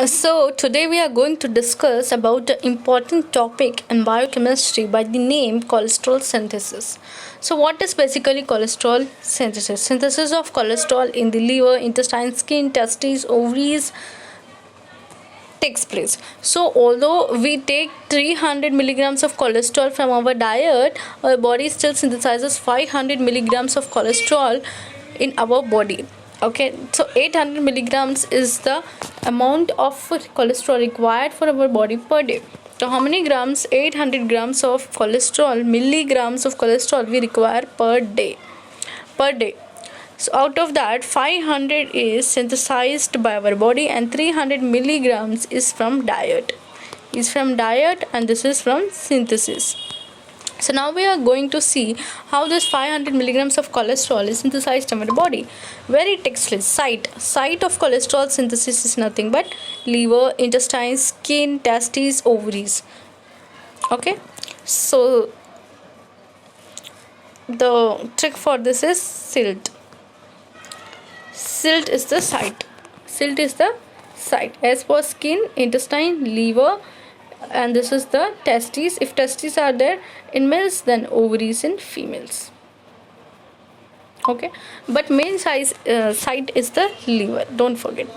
So today we are going to discuss about the important topic in biochemistry by the name cholesterol synthesis. So what is basically cholesterol synthesis? Synthesis of cholesterol in the liver, intestine, skin, testes, ovaries takes place. So although we take 300 milligrams of cholesterol from our diet, our body still synthesizes 500 milligrams of cholesterol in our body. Okay, so 800 milligrams is the amount of cholesterol required for our body per day. So how many grams? 800 grams of cholesterol, milligrams of cholesterol we require per day. So out of that, 500 is synthesized by our body and 300 milligrams is from diet. And this is from synthesis. So now we are going to see how this 500 milligrams of cholesterol is synthesized in our body. Where it takes place? Site of cholesterol synthesis is nothing but liver, intestines, skin, testes, ovaries. Okay. So the trick for this is silt. Silt is the site. As for skin, intestine, liver, and this is the testes. If testes are there in males, then ovaries in females. Okay, but main site is the liver. Don't forget,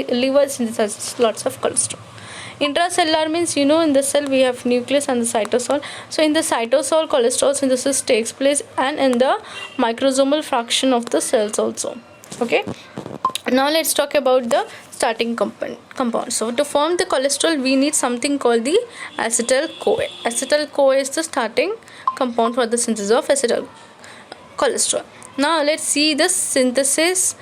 liver synthesizes lots of cholesterol. Intracellular means, in the cell we have nucleus and the cytosol. So in the cytosol, cholesterol synthesis takes place, and in the microsomal fraction of the cells also. Okay, now let's talk about the starting compound. So to form the cholesterol, we need something called the acetyl-CoA. Acetyl-CoA is the starting compound for the synthesis of acetyl cholesterol. Now let's see the synthesis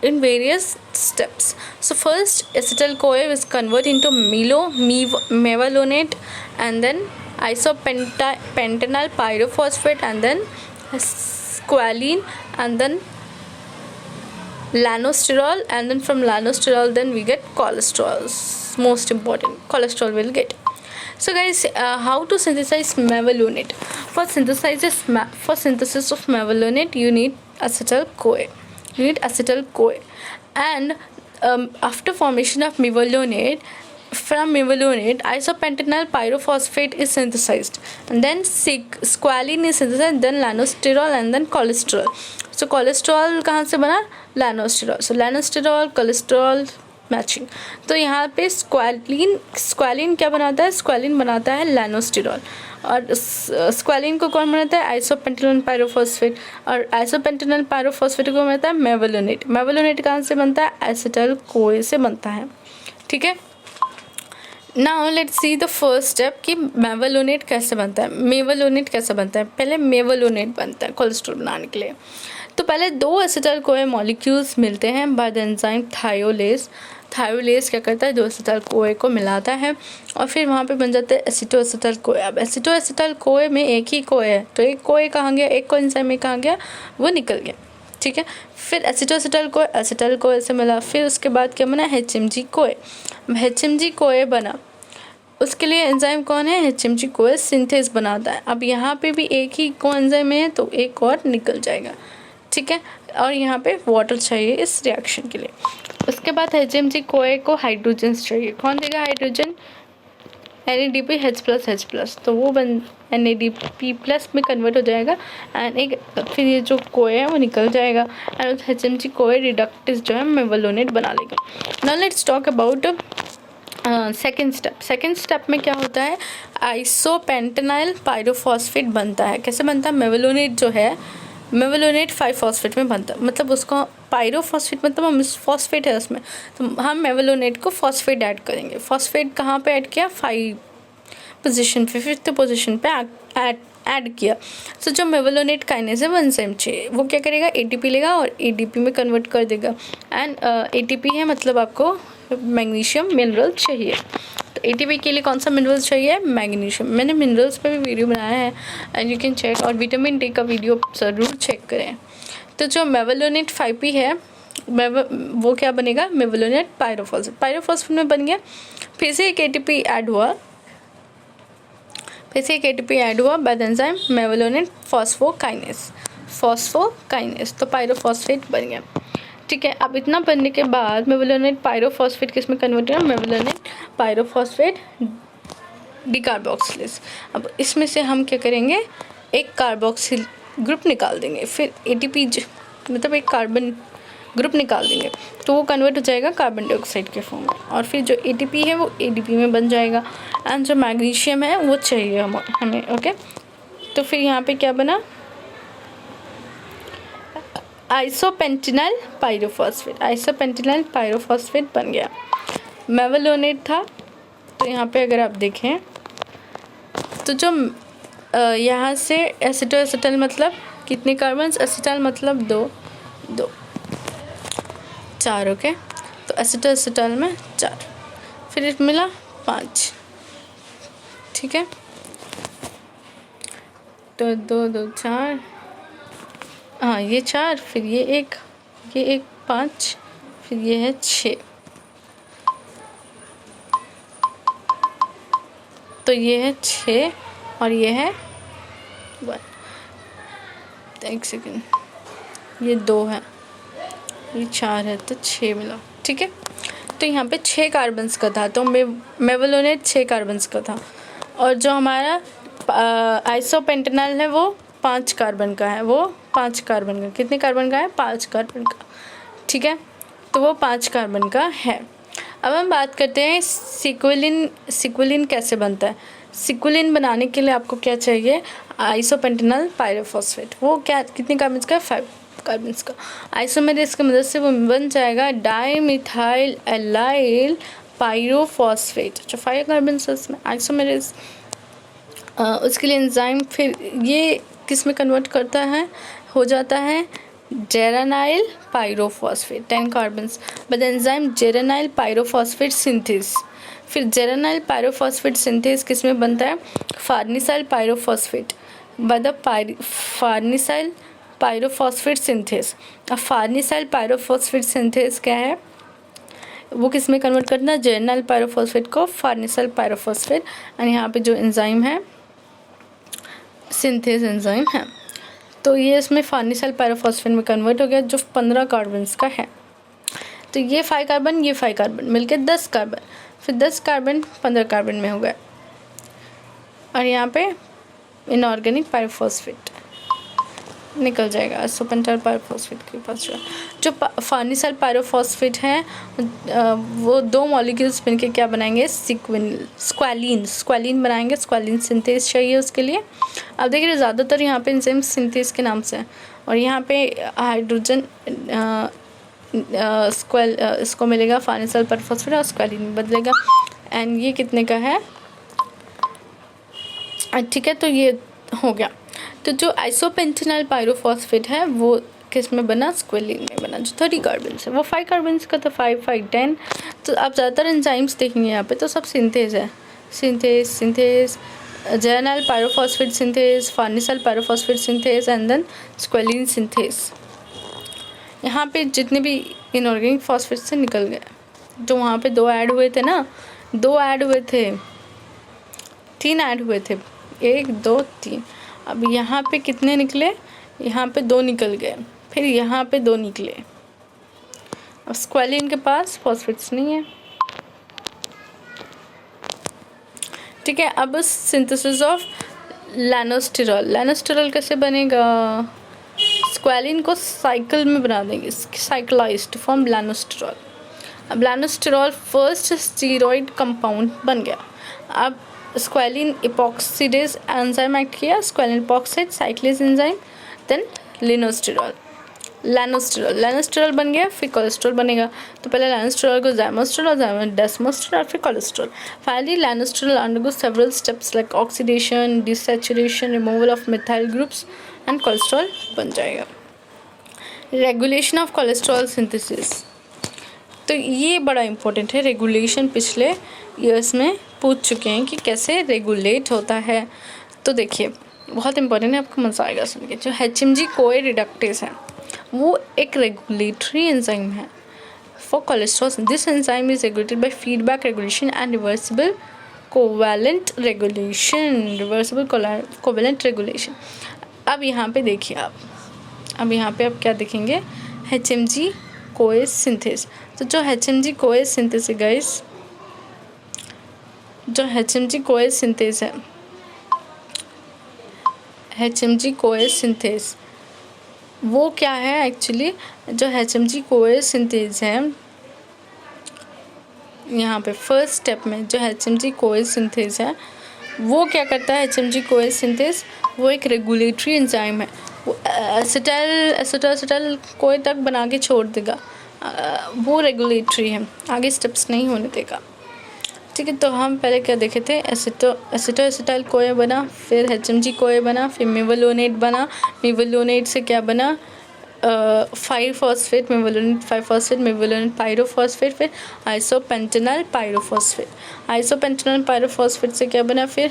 in various steps. So first, acetyl-CoA is converted into mevalonate, and then isopentenyl pyrophosphate, and then squalene, and then lanosterol, and then from lanosterol then we get cholesterol. Most important, cholesterol will get. So guys, how to synthesize mevalonate? For synthesis of mevalonate, you need acetyl-CoA. And after formation of mevalonate, from mevalonate, isopentenyl pyrophosphate is synthesized, and then squalene is synthesized, then lanosterol, and then cholesterol. So cholesterol कहाँ से बना? lanosterol. So lanosterol, cholesterol matching. तो यहाँ पे squalane क्या बनाता है? Squalane बनाता है lanosterol. और स्क्वालिन को कौन बनाता है? आइसोपेंटेनल पायरोफॉस्फेट. और आइसोपेंटेनल पायरोफॉस्फेट को बनाता है मेवलोनेट कहाँ से बनता है? acetyl-CoA से बनता है. ठीक है. Now let's see the first step कि मेवलोनेट कैसे बनता है. पहले मेवलोनेट बनता है कोलेस्ट्रॉल बनाने के लिए. तो पहले 2 acetyl-CoA मॉलिक्यूल्स मिलते हैं बाय द एंजाइम थायोलेज क्या करता है? 2 acetyl-CoA को मिलाता है और फिर वहाँ पे बन जाता है एसिटोएसिटाइल-CoA. अब एसिटोएसिटाइल-CoA में एक ही CoA है, तो एक CoA कहाँ गया? एक को एंजाइम में कहाँ गया? वो निकल गया. ठीक है. फिर एसिटोएसिटाइल-CoA से मिला. फिर उसके बाद क्या बना? HMG-CoA बना. उसके लिए एंजाइम कौन है? HMG-CoA सिंथेज बनाता है. अब यहाँ पे भी एक ही को एंजाइम है, तो एक और निकल जाएगा. ठीक है. और यहाँ पे वाटर चाहिए इस रिएक्शन के लिए. उसके बाद HMG-CoA को हाइड्रोजन चाहिए. कौन देगा हाइड्रोजन? NADP H+. तो वो NADP+ में कन्वर्ट हो जाएगा, एंड एक फिर ये जो CoA है वो निकल जाएगा, एंड HMG-CoA रिडक्टेज जो है मेवलोनेट बना लेगा. Now let's talk about second step में क्या होता है? आइसोपेंटेनाइल पायरोफॉस्फेट बनता है. कैसे बनता है? मेवलोनेट जो है, मेवलोनेट 5-फॉस्फेट में बनता है. मतलब उसको पायरोफॉस्फेट मतलब हम फॉस्फेट है उसमें, तो हम मेवलोनेट को फॉस्फेट ऐड करेंगे. फॉस्फेट कहाँ पे ऐड किया? 5th पोजीशन पे ऐड किया. तो जो मेवलोनेट काइनेज है वो एंजाइम चाहिए. वो क्या करेगा? ATP लेगा और ADP में कन्वर्ट कर देगा. एंड ATP है मतलब आपको मैग्नीशियम मिनरल चाहिए. तो ATP के लिए कौन सा मिनरल चाहिए? मैग्नीशियम. मैंने मिनरल्स पे भी वीडियो बनाया है, एंड यू कैन चेक. और विटामिन D का वीडियो ज़रूर चेक करें. तो जो मेवलोनेट 5P है वो क्या बनेगा? मेवलोनेट पायरोफॉस्फेट में बन गया. फिर से एक ATP ऐड हुआ bye the enzyme mevalonate phosphokinase. तो पायरोफॉस्फेट बन गया. ठीक है, अब इतना पढ़ने के बाद मेवलोनेट पायरोफॉस्फेट किस में कन्वर्ट है? Mevalonate pyrophosphate decarboxylase. अब इसमें से हम क्या करेंगे, एक कार्बोक्सिल ग्रुप निकाल देंगे, फिर एटीपी मतलब एक कार्बन ग्रुप निकाल देंगे, तो वो कन्वर्ट हो जाएगा कार्बन डाइऑक्साइड के फॉर्म में, और फिर जो एटीपी है वो एडीपी में बन जाएगा, एंड जो मैग्नीशियम है वो चाहिए हमें। ओके, तो फिर यहाँ पे क्या बना? Isopentenyl pyrophosphate. आइसोपेंटेनाइल पायरोफॉस्फेट बन गया। मेवलोनेट था, तो यहाँ पे अगर आप देखें तो जो यहाँ से एसिटोएसिटल मतलब कितने कार्बन्स? एसिटल मतलब दो 4। ओके, तो एसिटोएसिटल में 4, फिर मिला 5। ठीक है, तो 2 2 4, हाँ ये 4, फिर ये 1 5, फिर ये है 6, तो ये है 6 और ये है 1। एक सेकेंड, ये 2 है, ये 4 है, तो 6 मिला। ठीक है, तो यहाँ पे 6 कार्बन्स का था, तो मेवलोनेट 6 कार्बन्स का था, और जो हमारा आइसोपेंटेनॉल है वो 5 कार्बन का है। वो 5 कार्बन का, कितने कार्बन का है? 5 कार्बन का। ठीक है, तो वो 5 कार्बन का है। अब हम बात करते हैं सिक्विलिन कैसे बनता है। सिक्विलिन बनाने के लिए आपको क्या चाहिए? आइसोपेंटेनॉल पायरोफॉस्फेट। वो क्या, कितने कार्बन्स का है? 5 कार्बन्स का। आइसोमेरेस की मदद से वो बन जाएगा डाइमिथाइल एलाइल पायरोफॉस्फेट, जो 5 कार्बन्स है उसमें। आइसोमेरेस उसके लिए एंजाइम फिर ये किस में कन्वर्ट करता है? हो जाता है geranyl pyrophosphate, 10 carbons, by the enzyme geranyl pyrophosphate synthase. फिर जेरानाइल पायरोफॉस्फेट सिंथेस किस में बनता है? Farnesyl pyrophosphate, by the farnesyl pyrophosphate synthase. अब फार्निसाइल पायरोफॉस्फेट सिंथेस क्या है? वो किस में कन्वर्ट करना है? जेरानाइल पायरोफॉस्फेट को फार्निसाइल पायरोफॉस्फेट, और यहाँ पे जो एंजाइम है सिंथेस एंजाइम है, तो ये इसमें फार्निसाइल पायरोफॉस्फेट में कन्वर्ट हो गया, जो 15 कार्बन्स का है। तो ये 5 कार्बन, ये 5 कार्बन मिलके 10 कार्बन, फिर 10 कार्बन 15 कार्बन में हो गया, और यहाँ पे इनऑर्गेनिक पायरोफॉस्फेट निकल जाएगा। आइसोपेंटेनॉल पायरोफॉस्फेट के पास जो फार्निसाइल पायरोफॉस्फेट है वो 2 मॉलिक्यूल्स मिलके क्या बनाएंगे? स्क्वालिन बनाएंगे। स्क्वालिन सिंथेस चाहिए उसके लिए। अब देखिए ज़्यादातर यहाँ पे एंजाइम सिंथेस के नाम से है, और यहाँ पे हाइड्रोजन इसको मिलेगा फार्निसाइल पायरोफॉस्फेट और स्क्वालिन में बदलेगा, एंड ये कितने का है? ठीक है, तो ये हो गया। तो जो आइसोपेंटेनॉल पायरोफॉस्फेट है वो किस में बना? स्क्वालिन में बना, जो 30 कार्बन्स है। वो 5 कार्बन्स का था, 5 5 10। तो आप ज़्यादातर एंजाइम्स देखेंगे यहाँ पे तो सब सिंथेस है, synthase geranyl pyrophosphate synthase, farnesyl pyrophosphate synthase, and then squalene synthase. यहाँ पे जितने भी इनऑर्गेनिक फॉस्फेट से निकल गए, जो वहाँ पे 2 ऐड हुए थे ना, 2 ऐड हुए थे, 3 ऐड हुए थे, 1 2 3। अब यहाँ पे कितने निकले? यहाँ पे 2 निकल गए, फिर यहाँ पे 2 निकले। अब स्क्वालिन के पास फॉस्फेट्स नहीं है। ठीक है, अब सिंथेसिस ऑफ लैनोस्टिरॉल। लैनोस्टिरॉल कैसे बनेगा? स्क्वालिन को साइकिल में बना देंगे, साइक्लाइज्ड फॉर्म लैनोस्टिरॉल। अब लैनोस्टिरॉल फर्स्ट स्टीरॉइड कंपाउंड बन गया। अब स्क्वालिन इपॉक्सीडेज एंजाइम एक्ट किया, squalene epoxide cyclase enzyme, then lanosterol बन गया, फिर कोलेस्ट्रॉल बनेगा। तो पहले लैनोस्टिरॉल को ज़ाइमोस्टिरॉल और डेस्मोस्टिरॉल, फिर cholesterol. Finally lanosterol undergo several steps like oxidation, desaturation, removal of methyl groups, and cholesterol बन जाएगा। रेगुलेशन ऑफ कोलेस्ट्रॉल सिंथेसिस, तो ये बड़ा इंपॉर्टेंट है। रेगुलेशन पिछले ईयर्स में पूछ चुके हैं कि कैसे रेगुलेट होता है। तो देखिए बहुत इंपॉर्टेंट है, आपको मज़ा आएगा सुन के। जो HMG कोए रिडक्टेस है वो एक रेगुलेटरी एंजाइम है for cholesterol. This enzyme is regulated by feedback regulation and reversible covalent regulation. अब यहाँ पे देखिए आप, अब यहाँ पे आप क्या देखेंगे? HMG CoA synthase. तो जो HMG कोएज सिंथेस है गाइस, जो HMG कोएज सिंथेस है, HMG कोएज सिंथेस वो क्या है एक्चुअली? जो HMG कोएज सिंथेस है, यहाँ पे फर्स्ट स्टेप में जो HMG कोएज सिंथेस है वो क्या करता है? HMG कोएज सिंथेस वो एक रेगुलेटरी एंजाइम है, वो एसिटाइल कोए तक बना के छोड़ देगा, वो रेगुलेटरी है, आगे स्टेप्स नहीं होने देगा। ठीक है, तो हम पहले क्या देखे थे? एसिटाइल कोए बना, फिर HMG कोए बना, फिर मेवलोनेट बना, मेवलोनेट से क्या बना? 5-फॉस्फेट मेवलोनेट, 5-फॉस्फेट मेवलोनेट पायरोफॉस्फेट, फिर आइसोपेंटेनल पायरोफॉस्फेट, आइसोपेंटेनल पायरोफॉस्फेट से क्या बना? फिर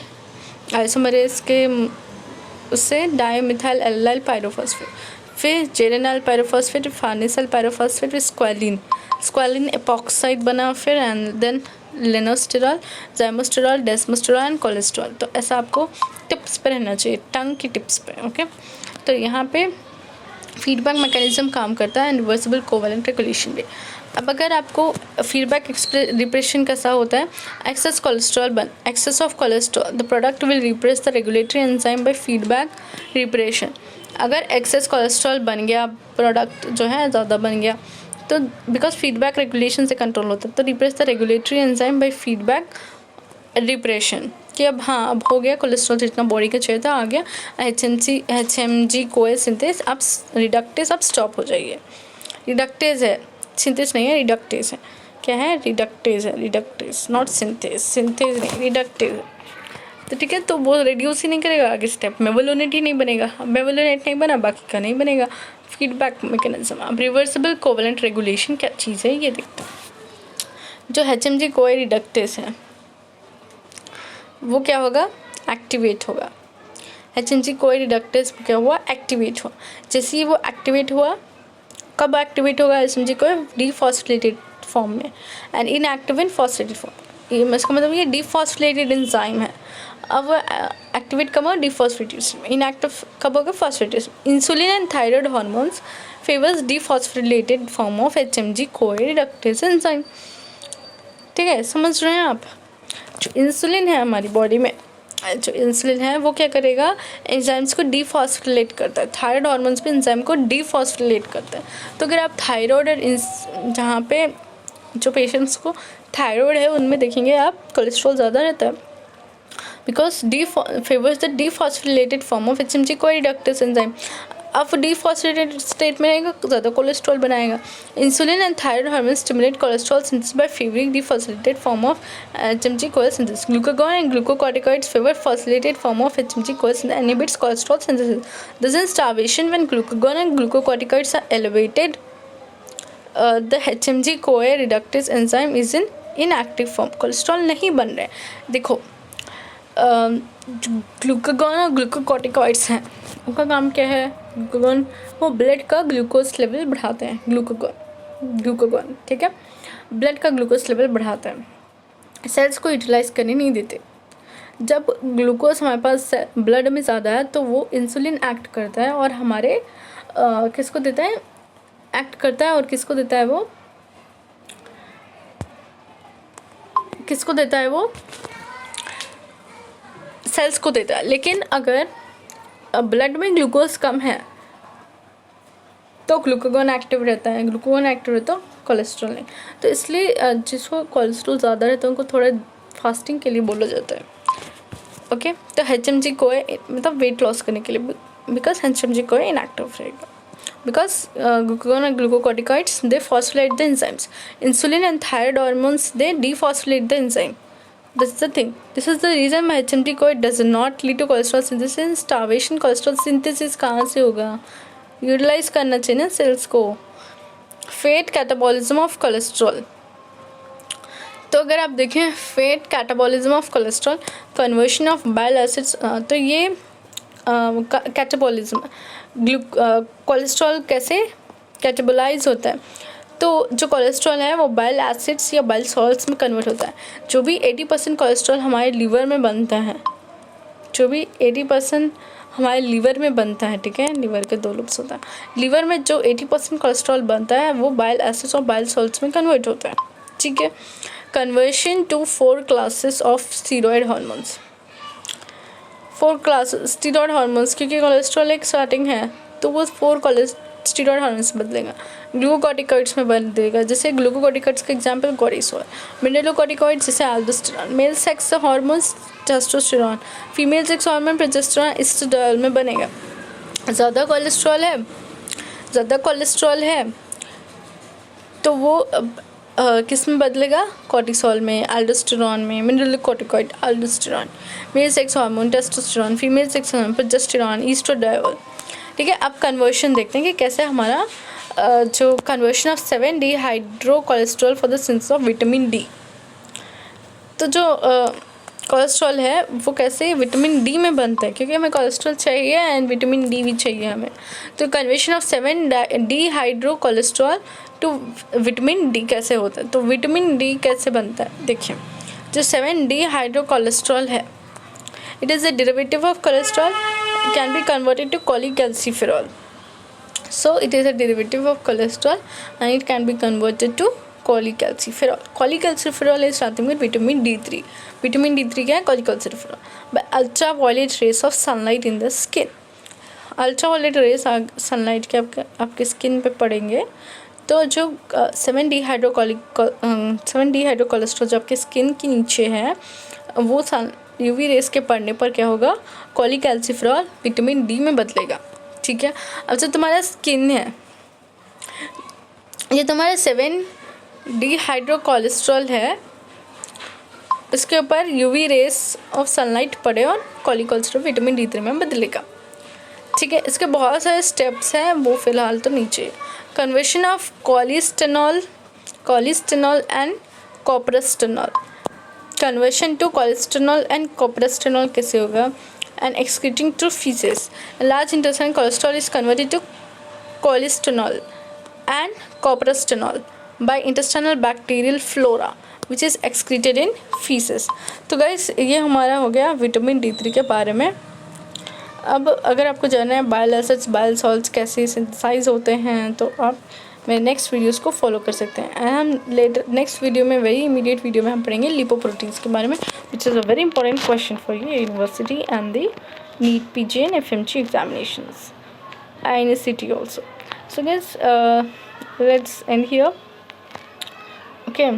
आइसोमरेज के उससे डायमिथाइल एल्लाइल पायरोफॉस्फेट, फिर जेरेनाइल पायरोफॉस्फेट, फार्नेसाइल पायरोफॉस्फेट, फिर स्क्वालिन एपॉक्साइड बना, फिर एंड देन लेनोस्टेरॉल, ज़ाइमोस्टेरॉल, डेस्मोस्टेरॉल एंड कोलेस्ट्रॉल। तो ऐसा आपको टिप्स पे रहना चाहिए, टंग की टिप्स पे। ओके, तो यहाँ पे फीडबैक मैकेनिज्म काम करता है एंड रिवर्सिबल कोवैलेंट रेगुलेशन भी। अब अगर आपको फीडबैक रिप्रेशन कैसा होता है? Excess of cholesterol the product will repress the regulatory enzyme by feedback repression. अगर एक्सेस कोलेस्ट्रॉल बन गया, प्रोडक्ट जो है ज़्यादा बन गया, तो बिकॉज फीडबैक रेगुलेशन से कंट्रोल होता है, तो repress the regulatory enzyme by feedback repression कि अब हाँ, अब हो गया कोलेस्ट्रॉल जितना बॉडी का चाहिए था आ गया, HMG कोएज सिंथेस अब रिडक्टेज अब स्टॉप हो जाइए। रिडक्टेज है, सिंथेस नहीं है, रिडक्टेज है। क्या है? रिडक्टेज है, रिडक्टेज नॉट सिंथेस, सिंथेस नहीं, रिडक्टेज है। तो ठीक है, तो वो रिड्यूस ही नहीं करेगा आगे स्टेप, मेवलोनेट ही नहीं बनेगा, मेवलोनेट नहीं बना बाकी का नहीं बनेगा। Feedback mechanism. अब रिवर्सिबल कोवैलेंट रेगुलेशन क्या चीज़ है ये देखते हैं। जो HMG कोए रिडक्टेज है वो क्या होगा? एक्टिवेट होगा। HMG कोए रिडक्टेज क्या हुआ? एक्टिवेट हुआ। जैसे ही वो एक्टिवेट हुआ, कब एक्टिवेट होगा HMG कोए? डीफॉस्फोलेटेड फॉर्म में, एंड इनएक्टिव इन फॉस्फेटेड फॉर्म। ये इसका मतलब ये डीफॉस्फोलेटेड एंजाइम है। अब एक्टिवेट कब होगा? डीफॉस्फेटेशन में। इनएक्टिव कब होगा? Phosphorylation. Insulin and thyroid hormones favours dephosphorylated form of HMG CoA reductase enzyme. ठीक है, समझ रहे हैं आप? जो इंसुलिन है हमारी बॉडी में, जो इंसुलिन है वो क्या करेगा? एंजाइम्स को डीफॉस्फोलेट करता है। थायराइड हार्मोन्स भी एंजाइम को डीफॉस्फोलेट करता है। तो अगर आप थायराइड और जहाँ पे जो पेशेंट्स को थायराइड है उनमें देखेंगे आप कोलेस्ट्रॉल ज़्यादा रहता है, because favours the dephosphorylated form of HMG CoA reductase enzyme. अब डीफॉस्फोलेटेड स्टेट में रहेगा, ज़्यादा कोलेस्ट्रॉल बनाएगा। Insulin and thyroid hormone stimulate cholesterol synthesis by favouring dephosphorylated form of HMG CoA synthesis. Glucagon and glucocorticoids favour phosphorylated form of HMG CoA synthesis and inhibits cholesterol synthesis. Thus in starvation, when glucagon and glucocorticoids are elevated, the HMG CoA reductase enzyme is in inactive form. Cholesterol नहीं बन रहे। देखो, glucagon और glucocorticoids हैं, उनका काम क्या है? ग्लूकागॉन वो ब्लड का ग्लूकोज लेवल बढ़ाते हैं। ग्लूकागॉन ठीक है, ब्लड का ग्लूकोज लेवल बढ़ाता है, सेल्स को यूटिलाइज करने नहीं देते। जब ग्लूकोज हमारे पास ब्लड में ज़्यादा है तो वो इंसुलिन एक्ट करता है और हमारे किसको देता है? एक्ट करता है और किसको देता है वो? किसको देता है वो? सेल्स को देता है। लेकिन अगर ब्लड में ग्लूकोज कम है तो ग्लूकागॉन एक्टिव रहता है, ग्लूकागॉन एक्टिव रहता है, कोलेस्ट्रॉल नहीं। तो इसलिए जिसको कोलेस्ट्रॉल ज़्यादा रहता है उनको थोड़ा फास्टिंग के लिए बोला जाता है। ओके, तो HMG कोए मतलब वेट लॉस करने के लिए, बिकॉज HMG कोए इनएक्टिव रहेगा, because glucagon and glucocorticoids they phosphorylate the enzymes. Insulin and thyroid hormones they dephosphorylate the enzyme. That's the thing. This is the reason my HMG coid does not lead to cholesterol synthesis. Starvation cholesterol synthesis कहाँ से होगा? Utilise करना चाहिए ना cells को। Fate catabolism of cholesterol. तो अगर आप देखें fate catabolism of cholesterol, conversion of bile acids, तो ये कैटाबॉलिज्म कोलेस्ट्रॉल कैसे कैटाबोलाइज होता है? तो जो कोलेस्ट्रॉल है वो बाइल एसिड्स या बाइल सॉल्ट्स में कन्वर्ट होता है। जो भी 80% कोलेस्ट्रॉल हमारे लीवर में बनता है, जो भी 80% हमारे लीवर में बनता है, ठीक है। लीवर के 2 लूप्स होता है। लीवर में जो 80% कोलेस्ट्रॉल बनता है वो बाइल एसिड्स और बाइल सॉल्ट्स में कन्वर्ट होता है, ठीक है। Conversion to 4 classes of steroid hormones. 4 classes steroid hormones, क्योंकि कोलेस्ट्रॉल एक स्टार्टिंग है तो वो 4 स्टीरॉयड हार्मोन्स बदलेगा। ग्लूकोकॉर्टिकॉइड्स में बदलेगा, जैसे ग्लूकोकॉर्टिकॉइड्स का एग्जांपल कोर्टिसोल। मिनरलोकॉर्टिकॉइड्स जैसे aldosterone. Male sex hormones testosterone, female sex hormone progesterone estradiol में बनेगा। ज़्यादा कोलेस्ट्रॉल है तो वो किस में बदलेगा? कॉर्टिसोल में, एल्डोस्टेरॉन में। Mineralocorticoid aldosterone, male sex hormone testosterone, female sex hormone progesterone estradiol, ठीक है। अब कन्वर्शन देखते हैं कि कैसे हमारा जो conversion of seven dehydrocholesterol for the synthesis of vitamin D. तो जो कोलेस्ट्रॉल है वो कैसे विटामिन डी में बनता है, क्योंकि हमें कोलेस्ट्रॉल चाहिए एंड विटामिन डी भी चाहिए हमें। तो conversion of seven dehydrocholesterol to vitamin D कैसे होता है? तो विटामिन डी कैसे बनता है देखिए। जो 7-डिहाइड्रोकोलेस्ट्रॉल है, it is a derivative of cholesterol, can be converted to cholecalciferol. So it is a derivative of cholesterol and it can be converted to cholecalciferol. Cholecalciferol is nothing but vitamin D3. Vitamin D3 क्या है? Cholecalciferol. By ultraviolet rays of sunlight in the skin. Ultraviolet rays sunlight के आपके skin पे पड़ेंगे तो जो 7-डिहाइड्रोकोलेस्ट्रॉल जो आपके स्किन के नीचे है वो यूवी रेस के पड़ने पर क्या होगा? cholecalciferol विटामिन डी में बदलेगा, ठीक है। अब जो तुम्हारा स्किन है, ये तुम्हारा 7-डिहाइड्रोकोलेस्ट्रॉल है, इसके ऊपर यूवी रेस ऑफ सनलाइट पड़े और cholecalciferol विटामिन D3 में बदलेगा, ठीक है। इसके बहुत सारे स्टेप्स हैं, वो फिलहाल तो नीचे। Conversion of cholesterol and cholesterol. Conversion to cholesterol and cholesterol कैसे होगा? And excreting through faeces. Large intestine cholesterol is converted to cholesterol and cholesterol by intestinal bacterial flora which is excreted in faeces. तो guys ये हमारा हो गया vitamin D3 के बारे में। अब अगर आपको जानना है बाइल एसिड्स बाइल सॉल्ट्स कैसे सिंथेसाइज होते हैं तो आप मेरे नेक्स्ट वीडियोस को फॉलो कर सकते हैं। एंड हम लेटर नेक्स्ट वीडियो में वेरी इमीडिएट वीडियो में हम पढ़ेंगे लिपोप्रोटीन्स के बारे में, which is a very important question for you university and the NEET PG and FMG examinations and CT also. So guys let's end here. Okay,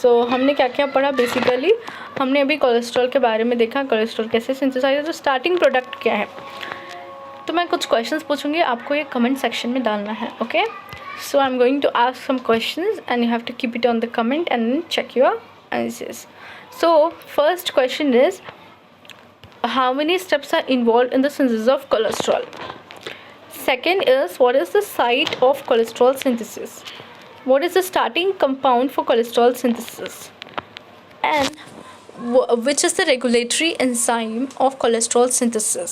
so हमने क्या क्या पढ़ा? बेसिकली हमने अभी कोलेस्ट्रॉल के बारे में देखा, कोलेस्ट्रॉल कैसे सिंथेसाइज है, तो स्टार्टिंग प्रोडक्ट क्या है। तो मैं कुछ क्वेश्चंस पूछूंगी, आपको ये कमेंट सेक्शन में डालना है। Okay, so I am going to ask some questions and you have to keep it on the comment and check your answers. So first question is how many steps are involve in the synthesis of cholesterol. Second is what is the site of cholesterol synthesis. What is the starting compound for cholesterol synthesis? And which is the regulatory enzyme of cholesterol synthesis?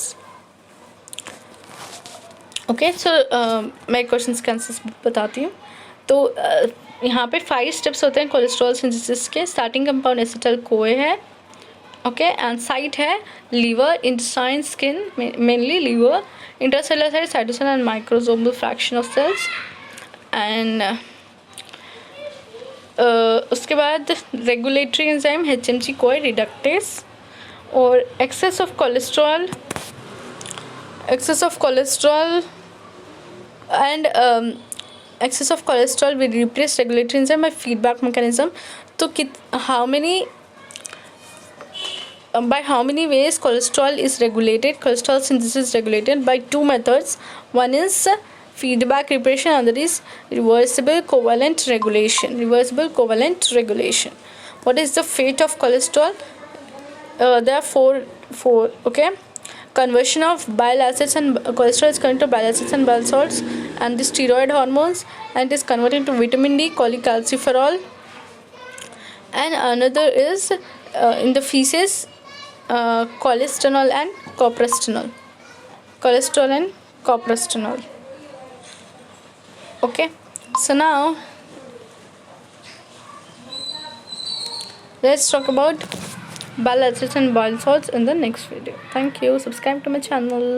Okay, so मैं questions के answers बताती हूँ। तो यहाँ पे 5 steps होते हैं cholesterol synthesis के। स्टार्टिंग कंपाउंड एसिटाइल कोए है, ओके, एंड साइट है liver, intestine, skin, mainly liver, intercellular site, cytosol and microsomal fraction of cells, and उसके बाद regulatory enzyme HMG CoA reductase, और excess of cholesterol and excess of cholesterol will replace regulatory enzyme by feedback mechanism. तो by how many ways cholesterol is regulated? Cholesterol synthesis is regulated by 2 methods. One is feedback repression, other is reversible covalent regulation. What is the fate of cholesterol? There are four. Okay, conversion of bile acids and cholesterol is converted to bile acids and bile salts and the steroid hormones, and it is converted to vitamin D, cholecalciferol, and another is in the feces cholesterol and coprestanol. Okay, so now let's talk about bile acids and bile salts in the next video. Thank you. Subscribe to my channel.